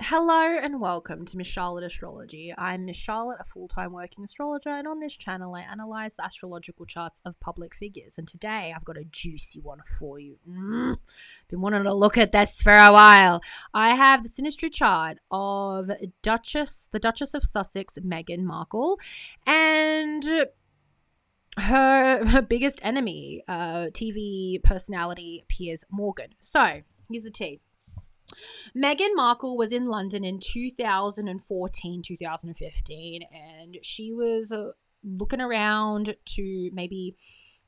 Hello and welcome to Miss Charlotte Astrology. I'm Miss Charlotte, a full-time working astrologer, and on this channel I analyse the astrological charts of public figures. And today I've got a juicy one for you. Been wanting to look at this for a while. I have the Synastry chart of the Duchess of Sussex, Meghan Markle, and her biggest enemy, TV personality Piers Morgan. So here's the tea. Meghan Markle was in London in 2014, 2015, and she was looking around to maybe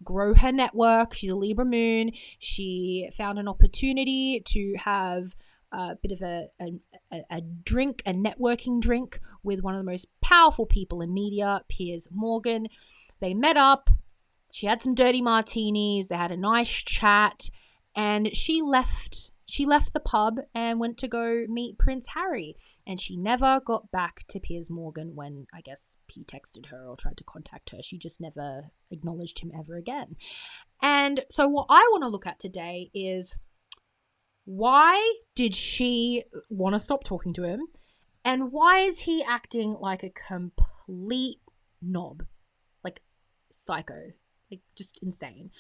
grow her network. She's a Libra moon. She found an opportunity to have a bit of a drink, a networking drink with one of the most powerful people in media, Piers Morgan. They met up. She had some dirty martinis. They had a nice chat, and she left the pub and went to go meet Prince Harry, and she never got back to Piers Morgan when, I guess, he texted her or tried to contact her. She just never acknowledged him ever again. And so what I want to look at today is, why did she want to stop talking to him, and why is he acting like a complete knob, like psycho, like just insane?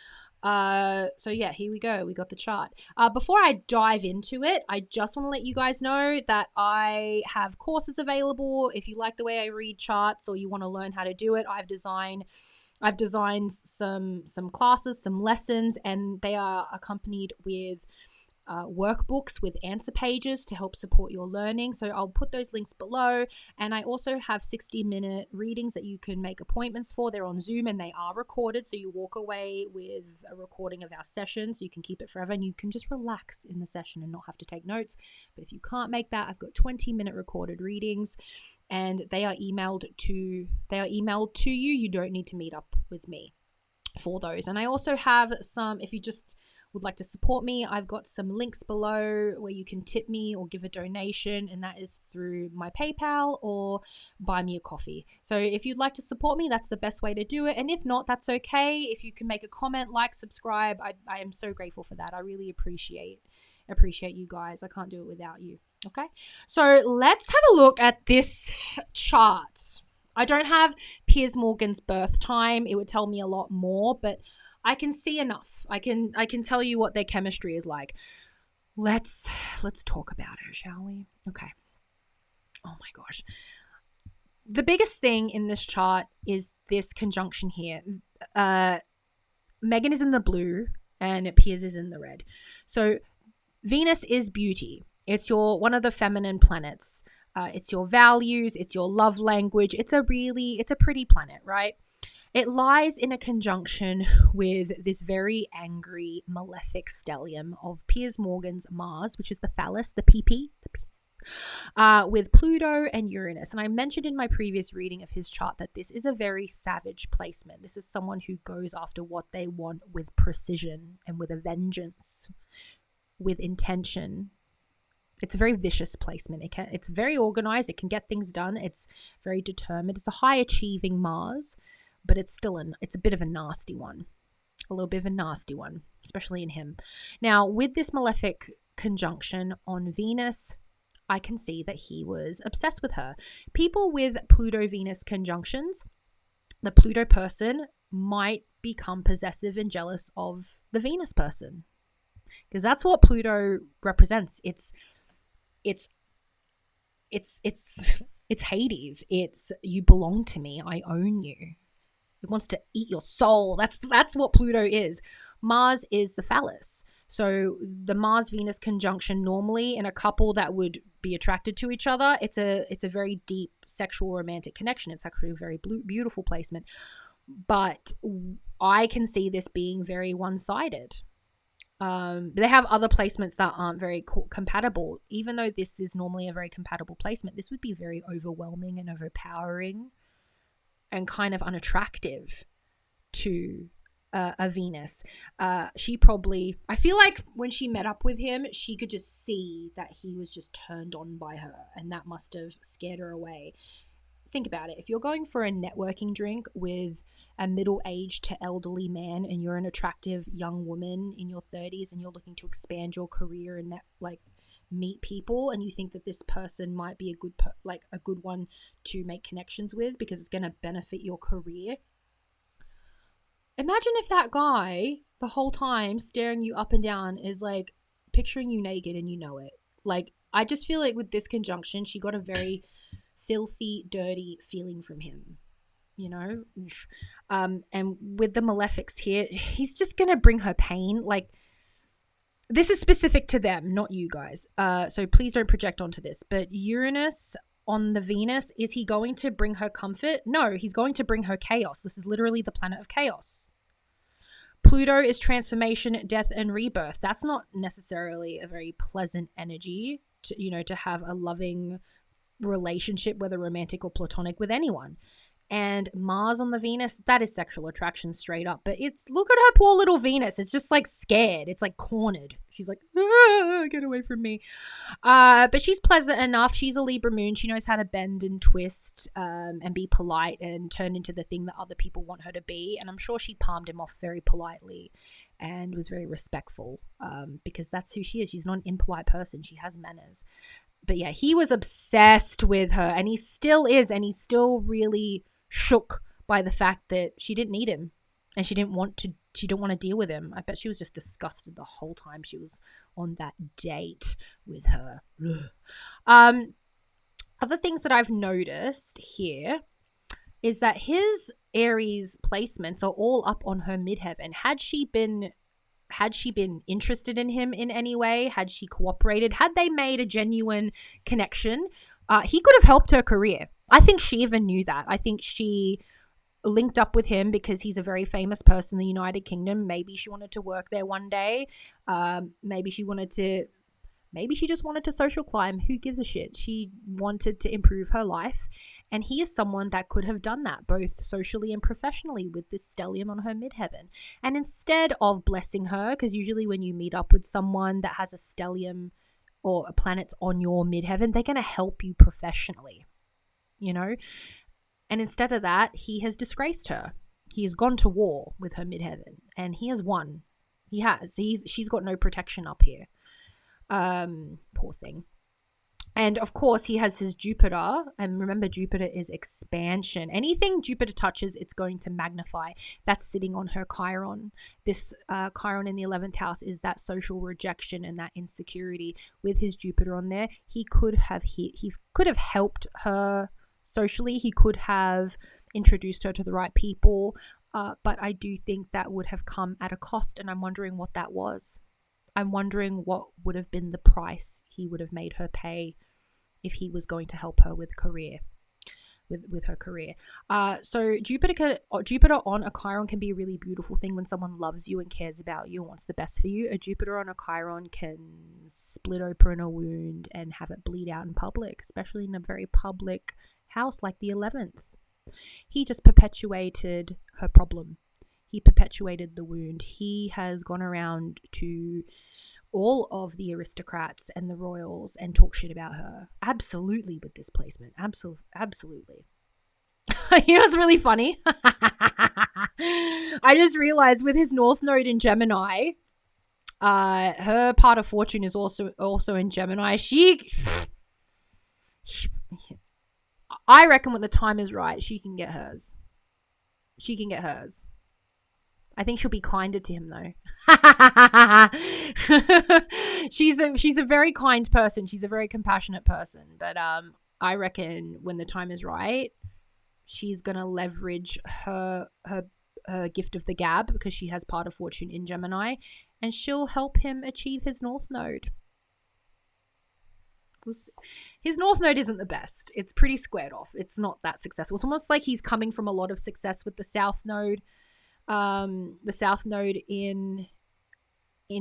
So yeah, here we go. We got the chart. Before I dive into it, I just want to let you guys know that I have courses available. If you like the way I read charts or you want to learn how to do it, I've designed some classes, some lessons, and they are accompanied with workbooks with answer pages to help support your learning. So I'll put those links below. And I also have 60-minute readings that you can make appointments for. They're on Zoom and they are recorded. So you walk away with a recording of our session, so you can keep it forever and you can just relax in the session and not have to take notes. But if you can't make that, I've got 20-minute recorded readings and they are emailed to you. You don't need to meet up with me for those. And I also have some, if you just would like to support me, I've got some links below where you can tip me or give a donation, and that is through my PayPal or buy me a coffee. So if you'd like to support me, that's the best way to do it. And if not, that's okay. If you can make a comment, like, subscribe, I am so grateful for that. I really appreciate you guys. I can't do it without you. Okay, so let's have a look at this chart. I don't have Piers Morgan's birth time. It would tell me a lot more, but I can see enough. I can tell you what their chemistry is like. Let's talk about it, shall we? Okay. Oh my gosh. The biggest thing in this chart is this conjunction here. Meghan is in the blue and Piers is in the red. So Venus is beauty. It's one of the feminine planets. It's your values. It's your love language. It's a pretty planet, right? It lies in a conjunction with this very angry, malefic stellium of Piers Morgan's Mars, which is the phallus, the PP, with Pluto and Uranus. And I mentioned in my previous reading of his chart that this is a very savage placement. This is someone who goes after what they want with precision and with a vengeance, with intention. It's a very vicious placement. It's very organized. It can get things done. It's very determined. It's a high achieving Mars, but it's still it's a bit of a nasty one. A little bit of a nasty one, especially in him. Now, with this malefic conjunction on Venus, I can see that he was obsessed with her. People with Pluto-Venus conjunctions, the Pluto person might become possessive and jealous of the Venus person, because that's what Pluto represents. It's Hades. It's, you belong to me. I own you. It wants to eat your soul. That's what Pluto is. Mars is the phallus. So the Mars-Venus conjunction, normally in a couple that would be attracted to each other, it's a very deep sexual romantic connection. It's actually a very beautiful placement. But I can see this being very one-sided. They have other placements that aren't very compatible. Even though this is normally a very compatible placement, this would be very overwhelming and overpowering and kind of unattractive to a Venus. She probably, I feel like when she met up with him, she could just see that he was just turned on by her, and that must have scared her away. Think about it. If you're going for a networking drink with a middle-aged to elderly man and you're an attractive young woman in your 30s and you're looking to expand your career and meet people and you think that this person might be a good one to make connections with because it's going to benefit your career. Imagine if that guy the whole time staring you up and down is like picturing you naked and you know it. Like, I just feel like with this conjunction, she got a very filthy, dirty feeling from him, you know? And with the malefics here, he's just going to bring her pain. Like, this is specific to them, not you guys. So please don't project onto this. But Uranus on the Venus, is he going to bring her comfort? No, he's going to bring her chaos. This is literally the planet of chaos. Pluto is transformation, death, and rebirth. That's not necessarily a very pleasant energy to have a loving relationship, whether romantic or platonic, with anyone. And Mars on the Venus, that is sexual attraction straight up. But look at her poor little Venus. It's just like scared. It's like cornered. She's like, get away from me. But she's pleasant enough. She's a Libra moon. She knows how to bend and twist and be polite and turn into the thing that other people want her to be. And I'm sure she palmed him off very politely and was very respectful because that's who she is. She's not an impolite person. She has manners. But yeah, he was obsessed with her, and he still is, and he's still really shook by the fact that she didn't need him and she didn't want to deal with him. I bet she was just disgusted the whole time she was on that date with her. Other things that I've noticed here is that his Aries placements are all up on her midheaven. Had she been interested in him in any way, had she cooperated, had they made a genuine connection, he could have helped her career. I think she even knew that. I think she linked up with him because he's a very famous person in the United Kingdom. Maybe she wanted to work there one day. Maybe she just wanted to social climb. Who gives a shit? She wanted to improve her life. And he is someone that could have done that, both socially and professionally, with this stellium on her midheaven. And instead of blessing her, because usually when you meet up with someone that has a stellium or a planet's on your midheaven, they're going to help you professionally, you know? And instead of that, he has disgraced her. He has gone to war with her midheaven, and he has won. He has. She's got no protection up here. Poor thing. And of course, he has his Jupiter. And remember, Jupiter is expansion. Anything Jupiter touches, it's going to magnify. That's sitting on her Chiron. This Chiron in the 11th house is that social rejection and that insecurity. With his Jupiter on there, he could have helped her socially. He could have introduced her to the right people. But I do think that would have come at a cost. And I'm wondering what that was. I'm wondering what would have been the price he would have made her pay if he was going to help her with her career. So Jupiter on a Chiron can be a really beautiful thing when someone loves you and cares about you and wants the best for you. A Jupiter on a Chiron can split open a wound and have it bleed out in public, especially in a very public house like the 11th. He just perpetuated her problem. He perpetuated the wound. He has gone around to all of the aristocrats and the royals and talk shit about her. Absolutely, with this placement. Absolutely. You know what's really funny? I just realized with his North Node in Gemini, her part of fortune is also in Gemini. I reckon when the time is right, she can get hers. I think she'll be kinder to him though. She's a very kind person. She's a very compassionate person. But I reckon when the time is right, she's gonna leverage her gift of the gab because she has part of fortune in Gemini, and she'll help him achieve his North Node. His North Node isn't the best. It's pretty squared off. It's not that successful. It's almost like he's coming from a lot of success with the South Node. The South Node in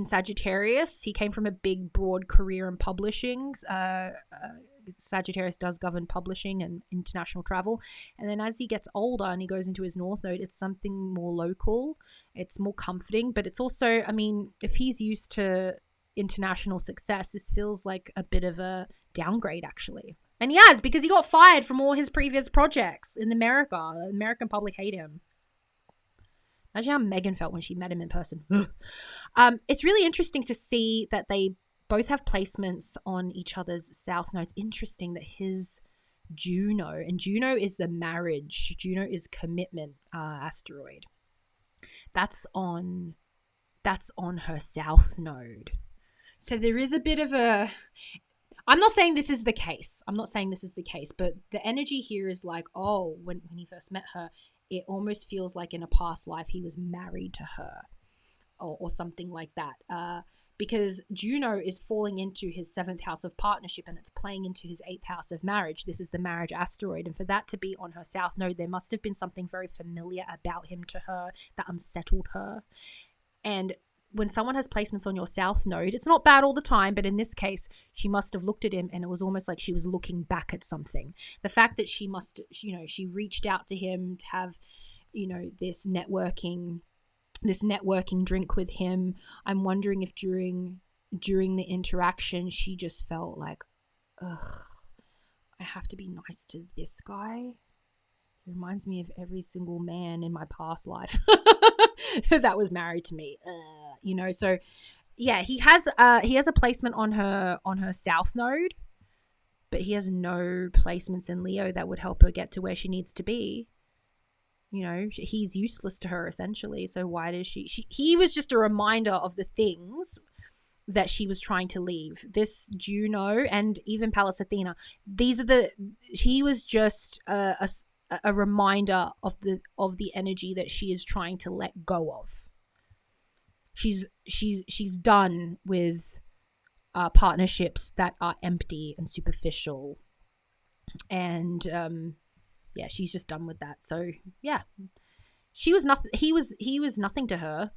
Sagittarius. He came from a big, broad career in publishing. Sagittarius does govern publishing and international travel. And then as he gets older and he goes into his North Node, it's something more local. It's more comforting, but it's also, I mean, if he's used to international success, this feels like a bit of a downgrade, actually. And he has, because he got fired from all his previous projects in America. The American public hate him. Imagine how Meghan felt when she met him in person. It's really interesting to see that they both have placements on each other's south nodes. Interesting that his Juno, and Juno is the marriage, Juno is commitment asteroid. That's on her south node. So there is a bit of a, I'm not saying this is the case. But the energy here is like, oh, when he first met her, it almost feels like in a past life he was married to her or something like that. Because Juno is falling into his 7th house of partnership and it's playing into his 8th house of marriage. This is the marriage asteroid. And for that to be on her south node, there must have been something very familiar about him to her that unsettled her. And when someone has placements on your south node, it's not bad all the time, but in this case, she must have looked at him and it was almost like she was looking back at something. The fact that she she reached out to him to have, this networking drink with him. I'm wondering if during the interaction, she just felt like, ugh, I have to be nice to this guy. He reminds me of every single man in my past life that was married to me. So yeah, he has a placement on her south node, but he has no placements in Leo that would help her get to where she needs to be. He's useless to her essentially. So why does he was just a reminder of the things that she was trying to leave. This Juno and even Pallas Athena, he was just a reminder of the energy that she is trying to let go of. She's done with partnerships that are empty and superficial, and yeah, she's just done with that. So yeah, she was nothing. He was nothing to her,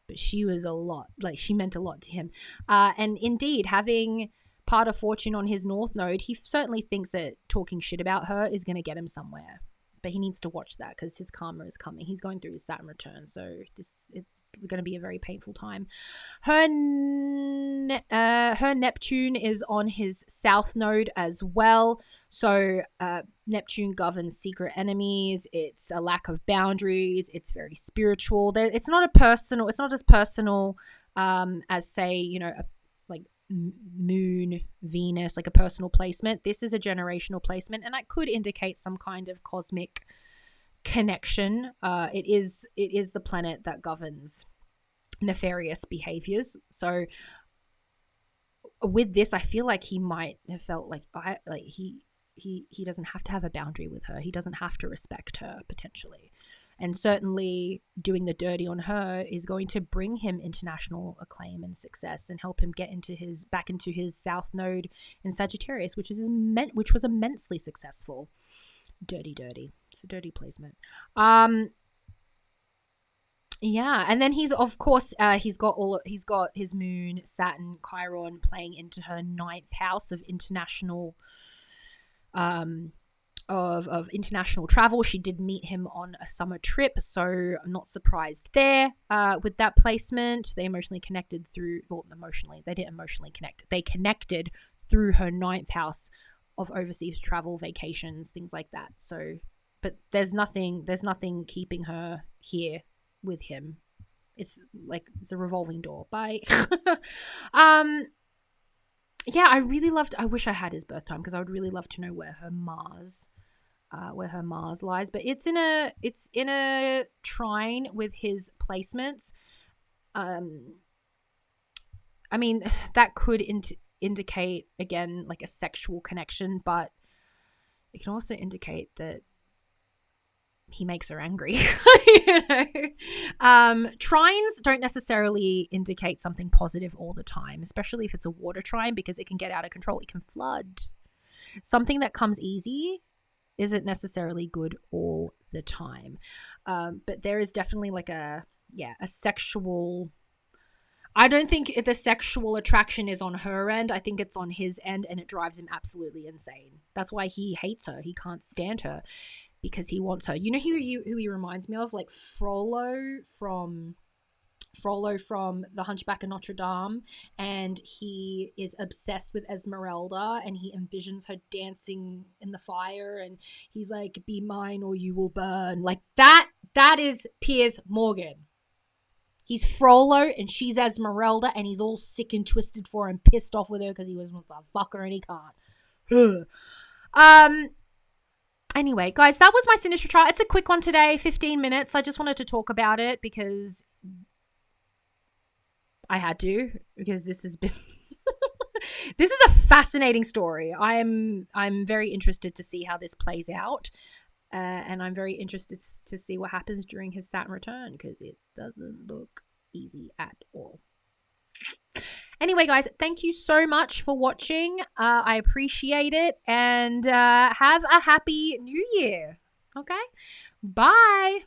but she was a lot. Like, she meant a lot to him. And indeed, having part of fortune on his north node, he certainly thinks that talking shit about her is going to get him somewhere. But he needs to watch that because his karma is coming. He's going through his Saturn return, so it's going to be a very painful time. Her Neptune is on his south node as well. So Neptune governs secret enemies. It's a lack of boundaries. It's very spiritual. It's not as personal as, say, like Moon, Venus, like a personal placement. This is a generational placement, and that could indicate some kind of cosmic connection. It is the planet that governs nefarious behaviors. So with this, I feel like he might have felt like he doesn't have to have a boundary with her. He doesn't have to respect her, potentially. And certainly doing the dirty on her is going to bring him international acclaim and success and help him get back into his south node in Sagittarius, which was immensely successful. Dirty. It's a dirty placement. Yeah, and then he's got his moon, Saturn, Chiron playing into her 9th house of international of international travel. She did meet him on a summer trip, so I'm not surprised there. With that placement, they emotionally connected through, they didn't emotionally connect. They connected through her 9th house of overseas travel, vacations, things like that. So, but there's nothing keeping her here with him. It's a revolving door. Bye. Yeah, I wish I had his birth time because I would really love to know where her Mars lies, but it's in a trine with his placements. I mean, that could indicate, again, like a sexual connection, but it can also indicate that he makes her angry. Trines don't necessarily indicate something positive all the time, especially if it's a water trine, because it can get out of control. It can flood. Something that comes easy isn't necessarily good all the time. But there is definitely like a sexual... I don't think the sexual attraction is on her end. I think it's on his end, and it drives him absolutely insane. That's why he hates her. He can't stand her because he wants her. You know who he reminds me of? Like Frollo from The Hunchback of Notre Dame, and he is obsessed with Esmeralda, and he envisions her dancing in the fire, and he's like, "Be mine or you will burn." Like that is Piers Morgan. He's Frollo and she's Esmeralda, and he's all sick and twisted for her and pissed off with her because he was with a fucker and he can't. Anyway, guys, that was my Synastry chart. It's a quick one today, 15 minutes. I just wanted to talk about it because I had to, because this has been this is a fascinating story. I'm very interested to see how this plays out. And I'm very interested to see what happens during his Saturn return, because it doesn't look easy at all. Anyway, guys, thank you so much for watching. I appreciate it. And have a happy new year. Okay? Bye.